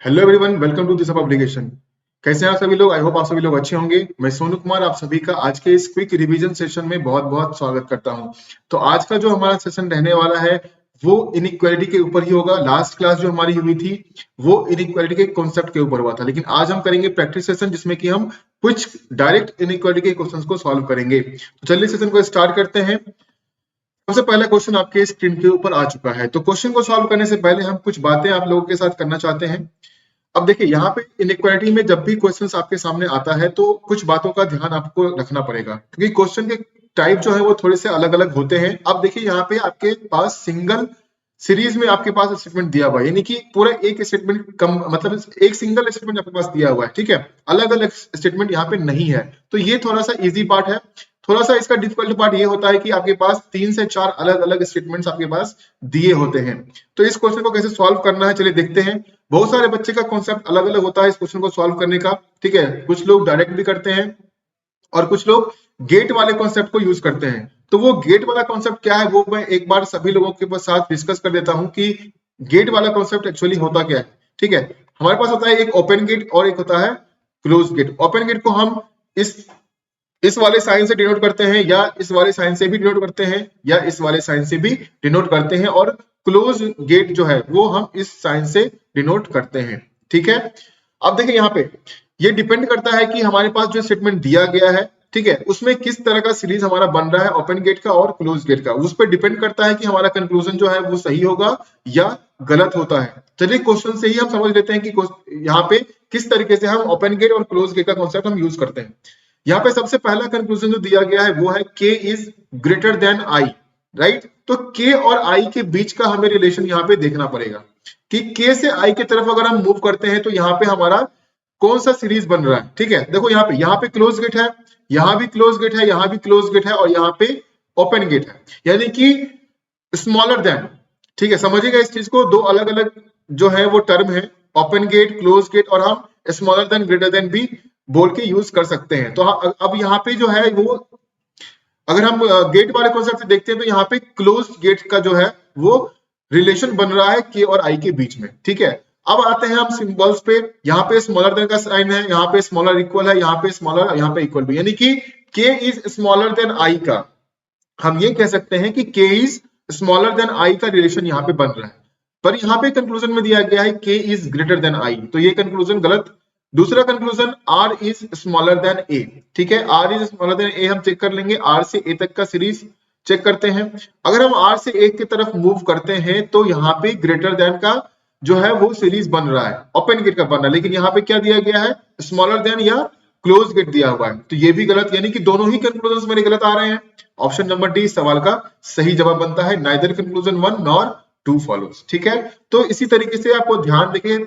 Hello everyone, welcome to this publication. कैसे हैं आप सभी लोग? आई होप आप सभी लोग अच्छे होंगे। मैं सोनू कुमार आप सभी का आज के इस क्विक रिवीजन सेशन में बहुत बहुत स्वागत करता हूं। तो आज का जो हमारा सेशन रहने वाला है वो इनइक्वालिटी के ऊपर ही होगा। लास्ट क्लास जो हमारी हुई थी वो इनइक्वालिटी के कॉन्सेप्ट के ऊपर हुआ था, लेकिन आज हम करेंगे प्रैक्टिस सेशन जिसमें कि हम कुछ डायरेक्ट इनइक्वालिटी के क्वेश्चंस को सॉल्व करेंगे। तो चलिए सेशन को स्टार्ट करते हैं। सबसे पहला क्वेश्चन आपके स्क्रीन के ऊपर आ चुका है। तो क्वेश्चन को सॉल्व करने से पहले हम कुछ बातें आप लोगों के साथ करना चाहते हैं। अब देखिए, यहाँ पे इनइक्वालिटी में जब भी क्वेश्चंस आपके सामने आता है तो कुछ बातों का ध्यान आपको रखना पड़ेगा, क्योंकि क्वेश्चन के टाइप जो है वो थोड़े से अलग अलग होते हैं। अब देखिए, यहाँ पे आपके पास सिंगल सीरीज में आपके पास स्टेटमेंट दिया हुआ है, यानी कि पूरा एक स्टेटमेंट कम, मतलब एक सिंगल स्टेटमेंट आपके पास दिया हुआ है, ठीक है। अलग अलग स्टेटमेंट यहाँ पे नहीं है, तो ये थोड़ा सा इजी पार्ट है। थोड़ा सा इसका डिफिकल्ट पार्ट ये होता है कि आपके पास 3 से 4 अलग अलग स्टेटमेंट्स आपके पास दिए होते हैं। तो इस क्वेश्चन को कैसे सॉल्व करना है चलिए देखते हैं। बहुत सारे बच्चे का कॉन्सेप्ट अलग अलग होता है इस क्वेश्चन को सॉल्व करने का, ठीक है। कुछ लोग डायरेक्ट भी करते हैं और कुछ लोग गेट वाले कॉन्सेप्ट को यूज करते हैं। तो वो गेट वाला कॉन्सेप्ट क्या है वो मैं एक बार सभी लोगों के साथ डिस्कस कर देता हूं कि गेट वाला कॉन्सेप्ट एक्चुअली होता क्या है, ठीक है। हमारे पास होता है एक ओपन गेट और एक होता है क्लोज गेट। ओपन गेट को हम इस वाले साइन से डिनोट करते हैं, या इस वाले साइन से भी डिनोट करते हैं, या इस वाले साइन से भी डिनोट करते हैं, और क्लोज गेट जो है वो हम इस साइन से डिनोट करते हैं, ठीक है। अब देखिए, यहाँ पे ये डिपेंड करता है कि हमारे पास जो स्टेटमेंट दिया गया है, ठीक है, उसमें किस तरह का सीरीज हमारा बन रहा है, ओपन गेट का और क्लोज गेट का। उस पर डिपेंड करता है कि हमारा कंक्लूजन जो है वो सही होगा या गलत होता है। चलिए क्वेश्चन से ही हम समझ लेते हैं कि यहाँ पे किस तरीके से हम ओपन गेट और क्लोज गेट का कॉन्सेप्ट हम यूज करते हैं। यहाँ पे सबसे पहला कंक्लूजन जो दिया गया है वो है k is greater then i, right. तो k और i के बीच का हमें रिलेशन यहाँ पे देखना पड़ेगा कि k से i की तरफ अगर हम मूव करते हैं तो यहाँ पे हमारा कौन सा सीरीज बन रहा है, ठीक है। देखो यहाँ पे क्लोज गेट है, यहाँ भी क्लोज गेट है, यहाँ भी क्लोज गेट है, और यहाँ पे ओपन गेट है, यानी कि स्मॉलर देन, ठीक है। समझिएगा इस चीज को, दो अलग अलग जो है वो टर्म है, ओपन गेट, क्लोज गेट, और हम स्मॉलर देन, ग्रेटर देन भी बोल के यूज कर सकते हैं। तो अब यहाँ पे जो है वो अगर हम गेट वाले कॉन्सेप्ट से देखते हैं तो यहाँ पे क्लोज गेट का जो है वो रिलेशन बन रहा है के और आई के बीच में, ठीक है। अब आते हैं हम सिंबल्स पे। यहाँ पे स्मॉलर देन का साइन है, यहाँ पे स्मॉलर इक्वल है, यहाँ पे स्मॉलर, यहाँ पे इक्वल भी, यानी कि के इज स्मॉलर देन आई का हम ये कह सकते हैं कि के इज स्मॉलर देन आई का रिलेशन यहाँ पे बन रहा है। पर यहाँ पे कंक्लूजन में दिया गया है के इज ग्रेटर देन आई, तो ये कंक्लूजन गलत। दूसरा conclusion R is smaller than A, ठीक है। R is smaller than A हम चेक कर लेंगे, आर से ए तक का सीरीज चेक करते हैं। अगर हम आर से ए की तरफ मूव करते हैं तो यहाँ पे ग्रेटर देन का जो है वो सीरीज बन रहा है, ओपन गेट का बन रहा है, लेकिन यहाँ पे क्या दिया गया है, स्मॉलर देन या क्लोज गेट दिया हुआ है, तो ये भी गलत, यानी कि दोनों ही कंक्लूजन मेरे गलत आ रहे हैं। ऑप्शन नंबर डी सवाल का सही जवाब बनता है, neither conclusion one nor two follows, ठीक है। तो इसी तरीके से आपको ध्यान देके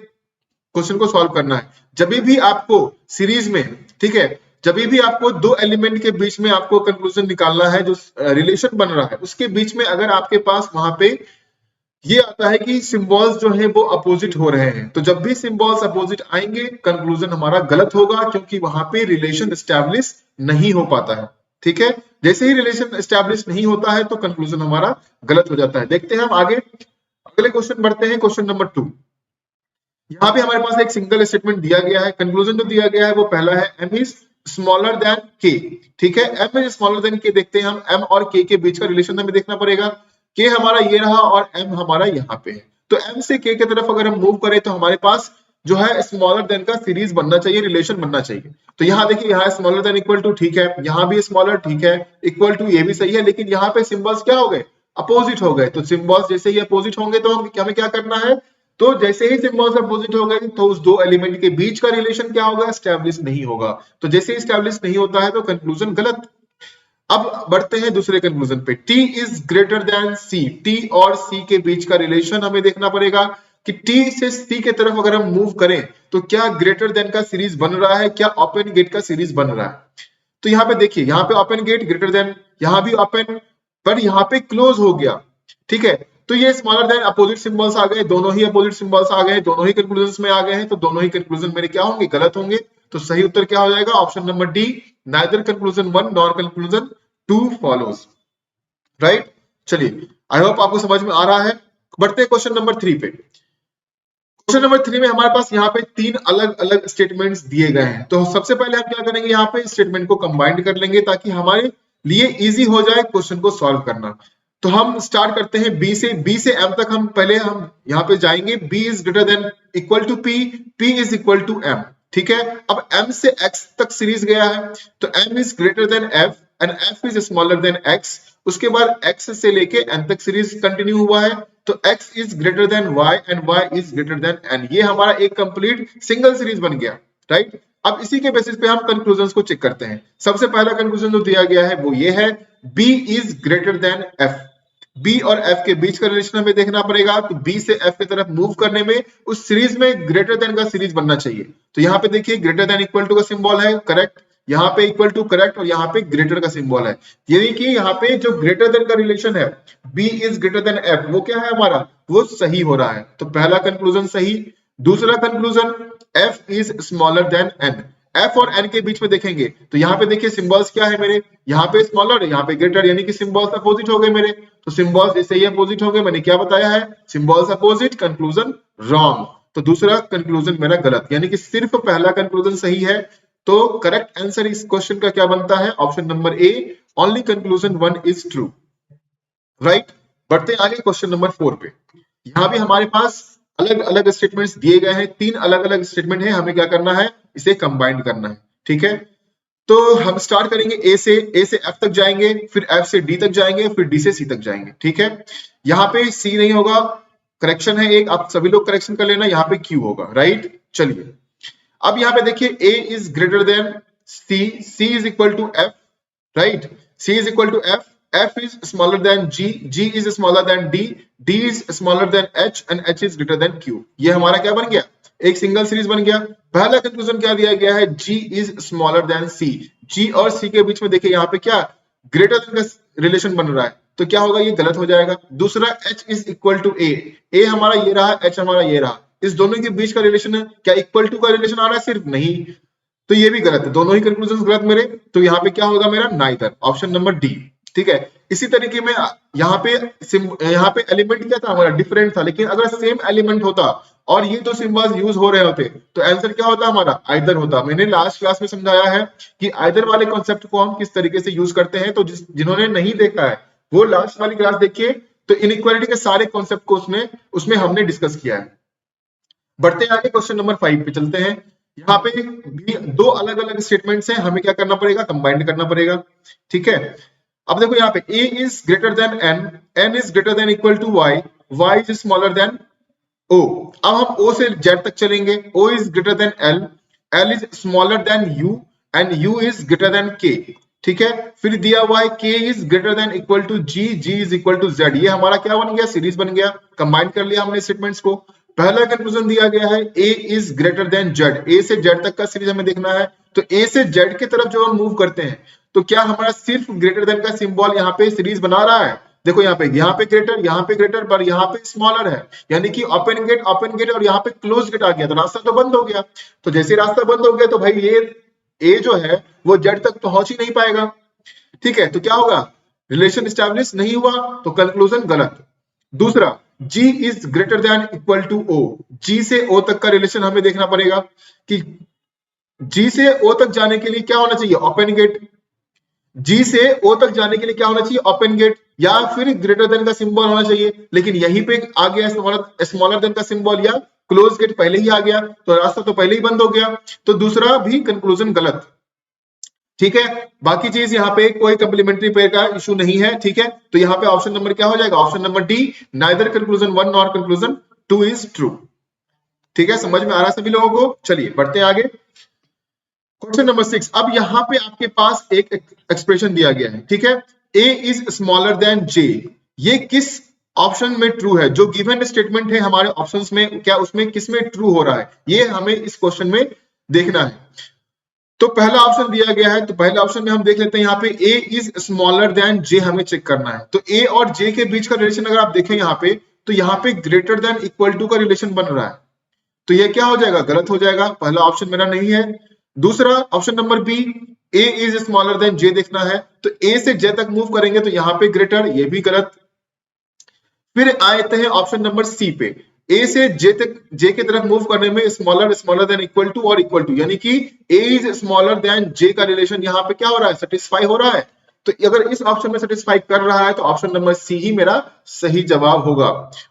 क्वेश्चन को सॉल्व करना है। जब भी आपको सीरीज में, ठीक है, जब भी आपको दो एलिमेंट के बीच में आपको कंक्लूजन निकालना है, जो रिलेशन बन रहा है उसके बीच में अगर आपके पास वहां पे ये आता है कि सिंबल्स जो है वो अपोजिट हो रहे हैं, तो जब भी सिंबल्स अपोजिट आएंगे कंक्लूजन हमारा गलत होगा, क्योंकि वहां पे रिलेशन एस्टैब्लिश नहीं हो पाता है, ठीक है। जैसे ही रिलेशन एस्टैब्लिश नहीं होता है तो कंक्लूजन हमारा गलत हो जाता है। देखते हैं हम आगे, अगले क्वेश्चन बढ़ते हैं, क्वेश्चन नंबर 2। यहाँ पे हमारे पास एक सिंगल स्टेटमेंट दिया गया है। कंक्लूजन जो दिया गया है वो पहला है m is smaller then k, ठीक है। m is smaller then k, देखते हैं हम m और k के बीच का रिलेशन हमें देखना पड़ेगा। k हमारा ये रहा और m हमारा यहाँ पे है, तो m से k की तरफ अगर हम मूव करें तो हमारे पास जो है स्मॉलर देन का सीरीज बनना चाहिए, रिलेशन बनना चाहिए। तो यहाँ देखिए, यहाँ स्मॉलर देन इक्वल टू, ठीक है, यहाँ भी स्मॉलर, ठीक है, इक्वल टू ये भी सही है, लेकिन यहाँ पे सिंबल्स क्या हो गए, अपोजिट हो गए। तो सिंबल्स जैसे ही अपोजिट होंगे तो हमें क्या करना है, तो जैसे ही सिंबल्स अपोजिट हो गए तो उस दो एलिमेंट के बीच का रिलेशन क्या होगा, एस्टैब्लिश नहीं होगा। तो जैसे ही एस्टैब्लिश नहीं होता है तो कंक्लूजन गलत। अब बढ़ते हैं दूसरे कंक्लूजन पे, T is greater then C, T और C के बीच का रिलेशन हमें देखना पड़ेगा कि T से C के तरफ अगर हम मूव करें तो क्या ग्रेटर देन का सीरीज बन रहा है, क्या ओपन गेट का सीरीज बन रहा है। तो यहाँ पे देखिए, यहाँ पे ओपन गेट ग्रेटर देन, यहाँ भी ओपन, पर यहाँ पे क्लोज हो गया, ठीक है। तो ये स्मॉलर देन अपोजिट सिंबल्स आ गए, दोनों ही अपोजिट सिंबल्स आ गए, दोनों ही कंक्लूजन में आ गए हैं, तो दोनों ही कंक्लूजन मेरे क्या होंगे, गलत होंगे। तो सही उत्तर क्या हो जाएगा, option number D, neither conclusion one nor conclusion two follows, right. चलिए, आई होप आपको समझ में आ रहा है। बढ़ते हैं क्वेश्चन नंबर 3 पे। क्वेश्चन नंबर 3 में हमारे पास यहाँ पे 3 अलग अलग स्टेटमेंट्स दिए गए हैं। तो सबसे पहले हम क्या करेंगे, यहाँ पे स्टेटमेंट को कंबाइन कर लेंगे ताकि हमारे लिए इजी हो जाए क्वेश्चन को सॉल्व करना। तो हम स्टार्ट करते हैं बी से एम तक। हम पहले हम यहाँ पे जाएंगे, B is greater than equal to P, P is equal to M. ठीक है, अब m से x तक सीरीज गया है, तो m is greater then f and f is smaller then x। उसके बाद x से लेके n तक सीरीज कंटिन्यू हुआ है, तो x is greater then y and y is greater than n। ये हमारा एक कंप्लीट सिंगल सीरीज बन गया, राइट। अब इसी के बेसिस पे हम कंक्लूजन को चेक करते हैं। सबसे पहला कंक्लूजन जो दिया गया है वो ये है, b is greater then f। B और F के बीच का रिलेशन हमें देखना पड़ेगा, तो B से F की तरफ मूव करने में उस सीरीज में ग्रेटर देन का सीरीज बनना चाहिए। तो यहाँ पे देखिए ग्रेटर देन इक्वल टू का सिंबल है, करेक्ट। यहाँ पे इक्वल टू करेक्ट, और यहाँ पे ग्रेटर का सिंबल है, यानी कि यहाँ पे जो ग्रेटर देन का रिलेशन है B is greater then F, वो क्या है हमारा, वो सही हो रहा है। तो पहला कंक्लूजन सही। दूसरा conclusion, F is smaller than N। F और N के बीच में देखेंगे तो यहाँ पे देखिए सिंबल्स क्या है मेरे, यहाँ पे स्मॉलर, यहाँ पे ग्रेटर, यानी कि सिंबल्स अपोजिट हो गए मेरे। तो सिंबल्स जैसे ही अपोजिट हो गए, मैंने क्या बताया है, सिंबल्स अपोजिट, कंक्लूजन रॉन्ग। तो दूसरा कंक्लूजन मेरा गलत, यानी कि सिर्फ पहला कंक्लूजन सही है। तो करेक्ट आंसर इस क्वेश्चन का क्या बनता है, option number A, only conclusion 1 is true, right. बढ़ते आगे क्वेश्चन नंबर 4 पे। यहाँ भी हमारे पास अलग अलग स्टेटमेंट्स दिए गए हैं, 3 अलग अलग स्टेटमेंट है, हमें क्या करना है, इसे कंबाइन करना है। ठीक है, तो हम स्टार्ट करेंगे ए से एफ तक जाएंगे, फिर एफ से डी तक जाएंगे, फिर डी से सी तक जाएंगे। ठीक है, यहाँ पे सी नहीं होगा, करेक्शन है एक, आप सभी लोग करेक्शन कर लेना, यहाँ पे क्यू होगा, राइट। चलिए अब यहाँ पे देखिए, A is greater than C, C is equal to F, right. C is equal to F, F is smaller than G, G is smaller than D, D is smaller than H and H is greater than Q. ये हमारा क्या बन गया, एक single series बन गया। पहला conclusion क्या दिया गया है, G is smaller then C। G और C के बीच में देखिए यहाँ पे क्या ग्रेटर देन का रिलेशन बन रहा है, तो क्या होगा, ये गलत हो जाएगा। दूसरा H is equal to A, A हमारा ये रहा, H हमारा ये रहा, इस दोनों के बीच का रिलेशन है, क्या इक्वल टू का रिलेशन आ रहा है, सिर्फ नहीं, तो ये भी गलत है, दोनों ही कंक्लूजन गलत मेरे। तो यहाँ पे क्या होगा मेरा, नाइदर, ऑप्शन नंबर डी। ठीक है, इसी तरीके में यहाँ पे एलिमेंट क्या था हमारा, डिफरेंट था, लेकिन अगर सेम एलिमेंट होता और ये दो सिंबल्स यूज हो रहे होते तो आंसर क्या होता हमारा, आइदर होता। मैंने लास्ट क्लास में समझाया है कि आइदर वाले कॉन्सेप्ट को हम किस तरीके से यूज करते हैं, तो जिन्होंने नहीं देखा है वो लास्ट वाली क्लास देखिए, तो इनइक्वालिटी के सारे कॉन्सेप्ट को उसमें हमने डिस्कस किया है। बढ़ते आगे क्वेश्चन नंबर 5 पे चलते हैं। यहाँ पे भी दो अलग अलग स्टेटमेंट्स हैं, हमें क्या करना पड़ेगा, कंबाइन करना पड़ेगा। ठीक है, अब देखो यहाँ पे a is greater than n, n is greater than equal to y, y is smaller than o। अब हम o से z तक चलेंगे, o is greater than l, l is smaller than u and u is greater than k। ठीक है, फिर दिया हुआ है k is greater than equal to g, g is equal to z। ये हमारा क्या बन गया, सीरीज बन गया, कंबाइन कर लिया हमने स्टेटमेंट्स को। पहला कंक्लूजन दिया गया है a is greater then z, a से z तक का सीरीज हमें देखना है, तो a से z की तरफ जब हम मूव करते हैं तो क्या हमारा सिर्फ ग्रेटर देन का सिंबल यहाँ पे सीरीज बना रहा है। देखो यहाँ पे ग्रेटर, पर यहाँ पे स्मॉलर है, यानी कि ओपन गेट और यहाँ पे क्लोज गेट आ गया, तो रास्ता तो बंद हो गया। तो जैसे रास्ता बंद हो गया तो भाई ये a जो है वो z तक पहुंच ही नहीं पाएगा। ठीक है, तो क्या होगा, रिलेशन स्टैब्लिश नहीं हुआ, तो कंक्लूजन गलत। दूसरा, G is greater than equal to O, G से O तक का रिलेशन हमें देखना पड़ेगा कि G से O तक जाने के लिए क्या होना चाहिए, ओपन गेट। G से O तक जाने के लिए क्या होना चाहिए, ओपन गेट, या फिर ग्रेटर देन का सिंबल होना चाहिए, लेकिन यहीं पे आ गया स्मॉलर देन का सिंबल या क्लोज गेट पहले ही आ गया, तो रास्ता तो पहले ही बंद हो गया, तो दूसरा भी कंक्लूजन गलत। ठीक है, बाकी चीज यहाँ पे कोई कंप्लीमेंट्री पेयर का इशू नहीं है। ठीक है, तो यहाँ पे ऑप्शन नंबर क्या हो जाएगा, option number D, neither conclusion 1 nor conclusion 2 is true. ठीक है, समझ में आ रहा है सभी लोगों को। चलिए बढ़ते हैं आगे, क्वेश्चन नंबर 6। अब यहाँ पे आपके पास एक एक्सप्रेशन दिया गया है, ठीक है, a is smaller than j। ये किस ऑप्शन में ट्रू है, जो गिवन स्टेटमेंट है हमारे ऑप्शंस में, क्या उसमें किस में ट्रू हो रहा है, ये हमें इस क्वेश्चन में देखना है। तो पहला ऑप्शन दिया गया है, तो पहले ऑप्शन में हम देख लेते हैं, यहाँ पे a is smaller than j हमें चेक करना है। तो a और j के बीच का रिलेशन अगर आप देखें यहाँ पे, तो यहाँ पे ग्रेटर देन इक्वल टू का रिलेशन बन रहा है, तो ये क्या हो जाएगा, गलत हो जाएगा, पहला ऑप्शन मेरा नहीं है। दूसरा option number B, a is smaller than j देखना है, तो a से j तक मूव करेंगे तो यहाँ पे ग्रेटर, ये भी गलत। फिर आते हैं ऑप्शन नंबर सी पे, ए से जे तक, जे की तरफ मूव करने में स्मॉलर देन इक्वल टू और इक्वल टू, यानी कि ए इज स्मॉलर देन जे का रिलेशन यहाँ पे क्या हो रहा है, सेटिस्फाई हो रहा है। तो अगर इस ऑप्शन में सेटिस्फाई कर रहा है तो ऑप्शन नंबर सी ही मेरा सही जवाब होगा।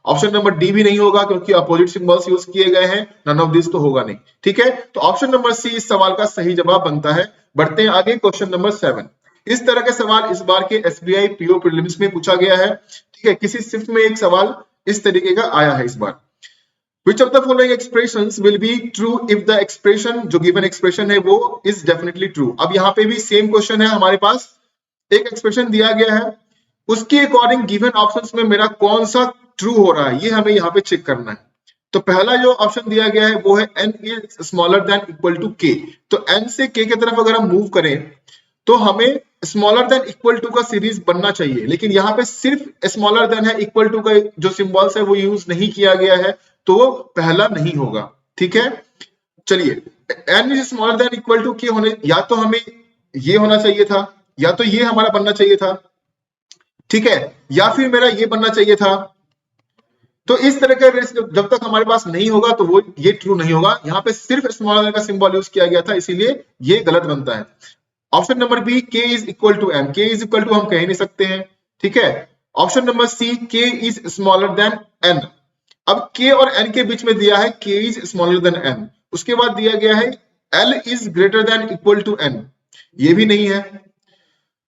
ऑप्शन नंबर डी भी नहीं होगा क्योंकि अपोजिट सिंबल्स यूज किए गए हैं, नन ऑफ दिस तो होगा नहीं। ठीक है, तो ऑप्शन नंबर सी इस सवाल का सही जवाब बनता है। बढ़ते हैं आगे, क्वेश्चन नंबर 7। इस तरह के सवाल इस बार के एसबीआई पीओ प्रीलिम्स में पूछा गया है। ठीक है, किसी शिफ्ट में एक सवाल इस तरीके का आया है इस बार। Which of the following expressions will be true if the expression, जो given expression है वो is definitely true। अब यहाँ पे भी सेम क्वेश्चन है, हमारे पास एक एक्सप्रेशन दिया गया है, उसके अकॉर्डिंग गिवन ऑप्शंस में मेरा कौन सा ट्रू हो रहा है ये हमें यहाँ पे चेक करना है। तो पहला जो ऑप्शन दिया गया है वो है n is smaller than equal to k। तो n से k की तरफ अगर हम मूव करें तो हमें स्मॉलर देन इक्वल टू का सीरीज बनना चाहिए, लेकिन यहाँ पे सिर्फ स्मॉलर देन है, इक्वल टू का जो सिंबल्स है वो यूज नहीं किया गया है, तो वो पहला नहीं होगा। ठीक है, चलिए n is smaller than equal to के होने, या तो हमें ये होना चाहिए था, या तो ये हमारा बनना चाहिए था। ठीक है, या फिर मेरा ये बनना चाहिए था। तो इस तरह का जब तक हमारे पास नहीं होगा तो वो ये ट्रू नहीं होगा। यहाँ पे सिर्फ स्मॉलर देन का सिंबल यूज किया गया था, इसीलिए ये गलत बनता है। Option number B k is equal to m, k is equal to हम कह नहीं सकते हैं। ठीक है, option number C k is smaller than n। अब k और n के बीच में दिया है k is smaller than n, उसके बाद दिया गया है l is greater than equal to n, ये भी नहीं है।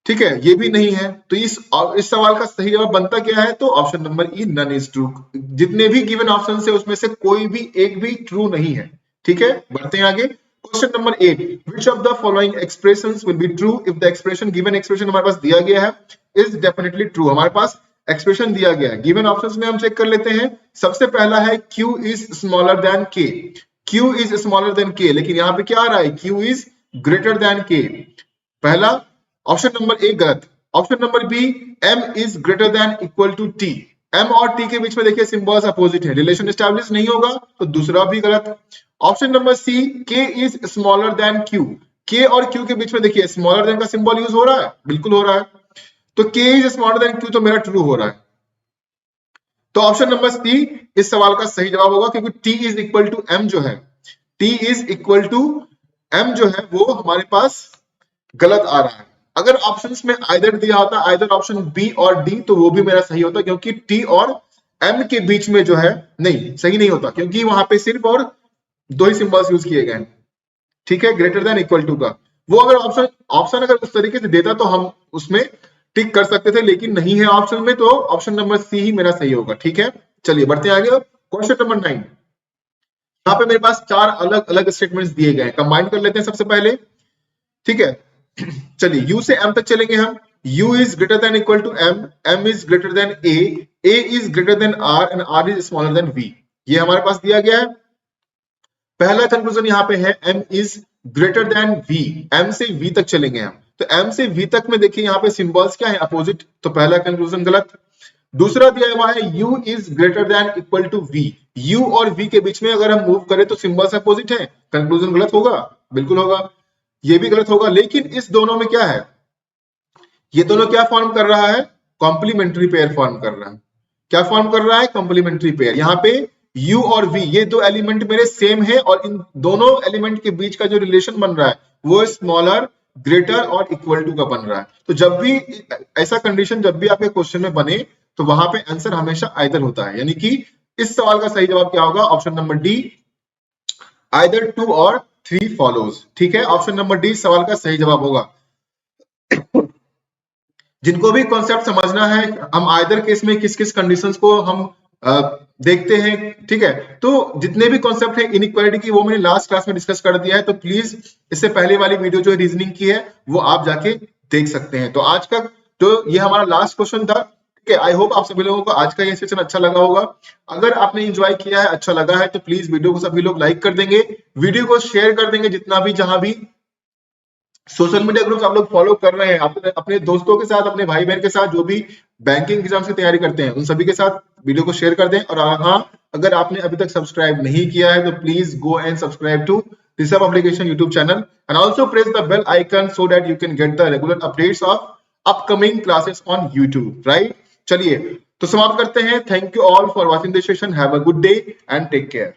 ठीक है, ये भी नहीं है। तो इस सवाल का सही जवाब बनता क्या है, तो option number E, none is true. जितने भी गिवन ऑप्शन है उसमें से कोई भी एक भी ट्रू नहीं है। ठीक है, बढ़ते हैं आगे। Question number 8, which of the following expressions will be true if the expression, given expression हमारे पास दिया गया है is definitely true। हमारे पास एक्सप्रेशन दिया गया है, गिवन ऑप्शंस में हम चेक कर लेते हैं। सबसे पहला है q is smaller than k, q is smaller than k, लेकिन यहाँ पे क्या आ रहा है, q is greater than k। पहला ऑप्शन नंबर ए गलत। Option number B, m is greater than equal to t, m और t के बीच में देखिए सिंबल्स अपोजिट है, रिलेशन एस्टैब्लिश नहीं होगा, तो दूसरा भी गलत। Option number C, k is smaller than q, k और q के बीच में देखिए स्मॉलर देन का सिंबल यूज हो रहा है, बिल्कुल हो रहा है, तो k is smaller than q तो मेरा ट्रू हो रहा है। तो ऑप्शन नंबर सी इस सवाल का सही जवाब होगा, क्योंकि t is equal to m जो है, t is equal to m जो है वो हमारे पास गलत आ रहा है। अगर ऑप्शंस में आइदर दिया होता, आइदर ऑप्शन बी और डी, तो वो भी मेरा सही होता, क्योंकि t और m के बीच में जो है नहीं, सही नहीं होता, क्योंकि वहां पे सिर्फ और दो ही सिंबल्स यूज किए गए। ठीक है, ग्रेटर देन इक्वल टू का वो अगर ऑप्शन अगर उस तरीके से देता तो हम उसमें टिक कर सकते थे, लेकिन नहीं है ऑप्शन में, तो ऑप्शन नंबर सी ही मेरा सही होगा। ठीक है, चलिए बढ़ते हैं आगे। क्वेश्चन नंबर 9, यहाँ पे मेरे पास 4 अलग अलग स्टेटमेंट्स दिए गए हैं, कंबाइन कर लेते हैं सबसे पहले। ठीक है, चलिए u से m तक चलेंगे हम। u is greater than equal to m, m is greater than a is greater than r and r is smaller than v, ये हमारे पास दिया गया है। पहला कंक्लूजन यहाँ पे है m is greater then v, m से v तक चलेंगे हम, तो m से v तक में देखिए यहाँ पे सिंबल्स क्या है, अपोजिट, तो पहला कंक्लूजन गलत। दूसरा दिया हुआ है u is greater than equal to v, u और v के बीच में अगर हम मूव करें तो सिंबल्स अपोजिट है, कंक्लूजन गलत होगा, बिल्कुल होगा, ये भी गलत होगा। लेकिन इस दोनों में क्या है, ये दोनों क्या फॉर्म कर रहा है, कॉम्प्लीमेंट्री पेयर फॉर्म कर रहा है। क्या फॉर्म कर रहा है, कॉम्प्लीमेंट्री पेयर। यहाँ पे u और v ये दो एलिमेंट मेरे सेम है, और इन दोनों एलिमेंट के बीच का जो रिलेशन बन रहा है वो स्मॉलर, ग्रेटर और इक्वल टू का बन रहा है। तो जब भी ऐसा कंडीशन जब भी आपके क्वेश्चन में बने तो वहां पे आंसर हमेशा आइदर होता है, यानी कि इस सवाल का सही जवाब क्या होगा, ऑप्शन नंबर डी, आइदर 2 और 3 फॉलोज। ठीक है, ऑप्शन नंबर डी सवाल का सही जवाब होगा। जिनको भी कॉन्सेप्ट समझना है, हम आइदर केस में किस किस कंडीशंस को हम देखते हैं। ठीक है, तो जितने भी कॉन्सेप्ट है इनइक्वालिटी की वो मैंने लास्ट क्लास में डिस्कस कर दिया है, तो प्लीज इससे पहले वाली वीडियो जो रीजनिंग की है वो आप जाके देख सकते हैं। तो आज का तो ये हमारा लास्ट क्वेश्चन था। ठीक है, आई होप आप सभी लोगों को आज का ये सेशन अच्छा लगा होगा। अगर आपने एंजॉय किया है, अच्छा लगा है, तो प्लीज वीडियो को सभी लोग लाइक कर देंगे, वीडियो को शेयर कर देंगे, जितना भी जहां भी सोशल मीडिया ग्रुप्स आप लोग फॉलो कर रहे हैं, अपने दोस्तों के साथ, अपने भाई बहन के साथ, जो भी बैंकिंग एग्जाम की तैयारी करते हैं उन सभी के साथ वीडियो को शेयर कर दें। और हाँ, अगर आपने अभी तक सब्सक्राइब नहीं किया है तो please go and subscribe to Disha publication YouTube channel and also press the bell icon so that you can get the regular updates of upcoming classes on YouTube, right. चलिए तो समाप्त करते हैं। Thank you all for watching this session. Have a good day and take care.